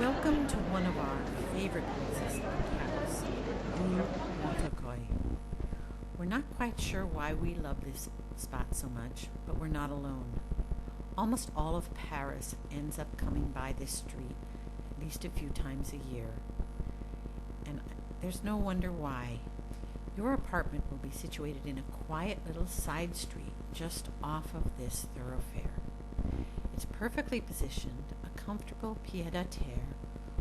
Welcome to one of our favorite places in Paris, Rue Montourgueil. We're not quite sure why we love this spot so much, but we're not alone. Almost all of Paris ends up coming by this street at least a few times a year. And there's no wonder why. Your apartment will be situated in a quiet little side street just off of this thoroughfare. It's perfectly positioned, a comfortable pied-à-terre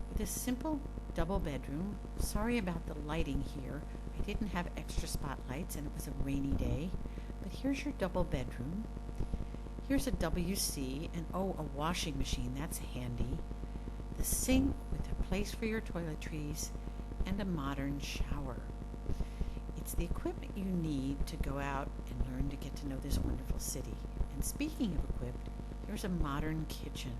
with a simple double bedroom. Sorry about the lighting here. I didn't have extra spotlights and it was a rainy day. But here's your double bedroom. Here's a WC and a washing machine. That's handy. The sink with a place for your toiletries and a modern shower. It's the equipment you need to go out and learn to get to know this wonderful city. And speaking of equipped, here's a modern kitchen,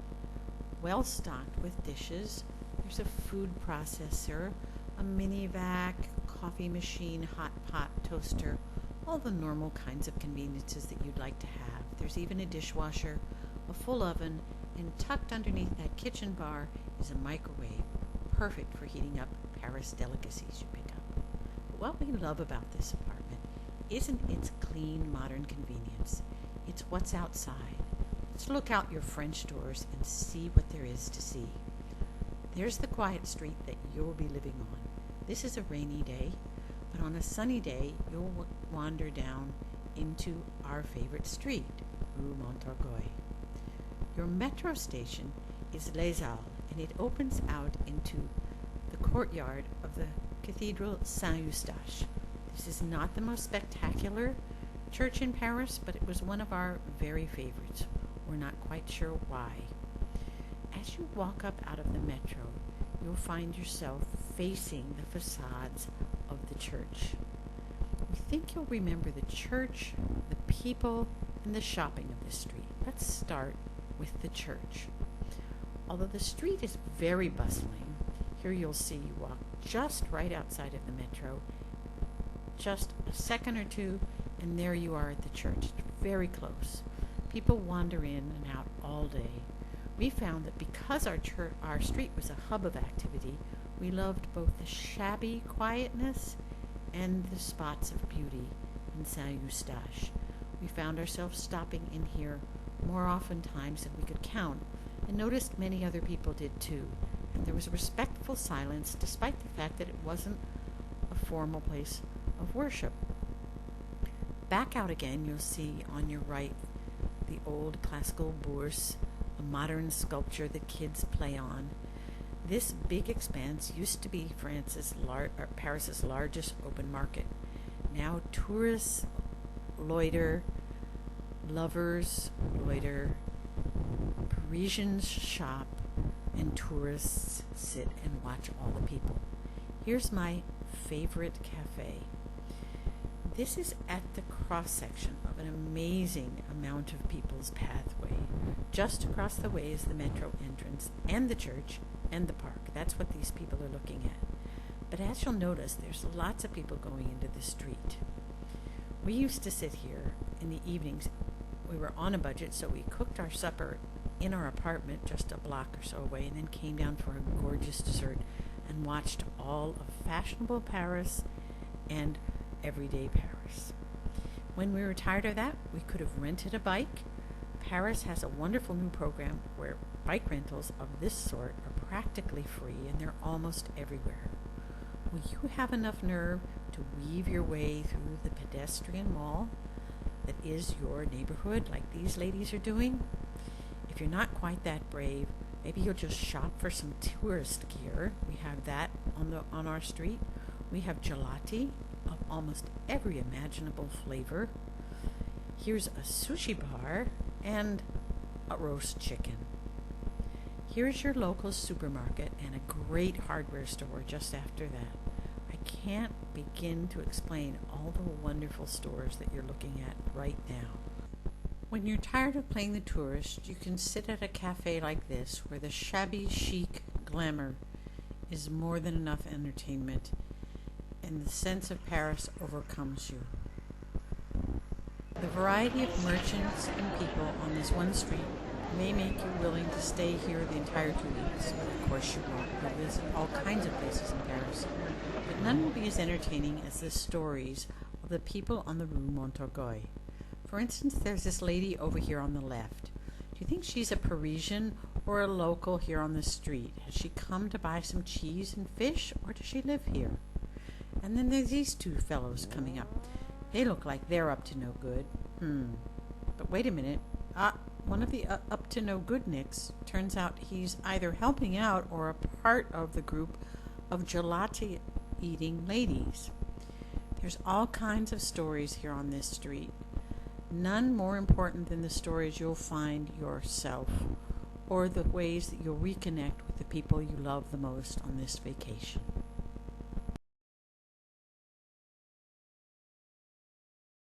well stocked with dishes. There's a food processor, a mini vac, coffee machine, hot pot, toaster, all the normal kinds of conveniences that you'd like to have. There's even a dishwasher, a full oven, and tucked underneath that kitchen bar is a microwave, perfect for heating up Paris delicacies you pick up. But what we love about this apartment isn't its clean, modern convenience. It's what's outside. Let's look out your French doors and see what there is to see. There's the quiet street that you'll be living on. This is a rainy day, but on a sunny day, you'll wander down into our favorite street, Rue Montorgueil. Your metro station is Les Halles, and it opens out into the courtyard of the Cathedral Saint-Eustache. This is not the most spectacular church in Paris, but it was one of our very favorites. We're not quite sure why. As you walk up out of the metro, you'll find yourself facing the facades of the church. We think you'll remember the church, the people, and the shopping of the street. Let's start with the church. Although the street is very bustling, here you'll see you walk just right outside of the metro, just a second or two, and there you are at the church. It's very close. People wander in and out all day. We found that because our street was a hub of activity, we loved both the shabby quietness and the spots of beauty in Saint-Eustache. We found ourselves stopping in here more often times than we could count, and noticed many other people did too. And there was a respectful silence despite the fact that it wasn't a formal place of worship. Back out again, you'll see on your right the old classical bourse, a modern sculpture that kids play on. This big expanse used to be Paris's largest open market. Now tourists loiter, lovers loiter, Parisians shop, and tourists sit and watch all the people. Here's my favorite cafe. This is at the cross-section of an amazing amount of people's pathway. Just across the way is the metro entrance and the church and the park. That's what these people are looking at. But as you'll notice, there's lots of people going into the street. We used to sit here in the evenings. We were on a budget, so we cooked our supper in our apartment just a block or so away and then came down for a gorgeous dessert and watched all of fashionable Paris and everyday Paris. When we were tired of that, we could have rented a bike. Paris has a wonderful new program where bike rentals of this sort are practically free, and they're almost everywhere. Will you have enough nerve to weave your way through the pedestrian mall that is your neighborhood like these ladies are doing? If you're not quite that brave, maybe you'll just shop for some tourist gear. We have that on our street. We have gelati of almost every imaginable flavor. Here's a sushi bar and a roast chicken. Here's your local supermarket and a great hardware store just after that. I can't begin to explain all the wonderful stores that you're looking at right now. When you're tired of playing the tourist, you can sit at a cafe like this where the shabby chic glamour is more than enough entertainment and the sense of Paris overcomes you. The variety of merchants and people on this one street may make you willing to stay here the entire 2 weeks. Of course you won't. You'll visit all kinds of places in Paris. But none will be as entertaining as the stories of the people on the Rue Montorgueil. For instance, there's this lady over here on the left. Do you think she's a Parisian or a local here on the street? Has she come to buy some cheese and fish, or does she live here? And then there's these two fellows coming up. They look like they're up to no good. But wait a minute. One of the up to no good nicks. Turns out he's either helping out or a part of the group of gelato eating ladies. There's all kinds of stories here on this street. None more important than the stories you'll find yourself, or the ways that you'll reconnect with the people you love the most on this vacation.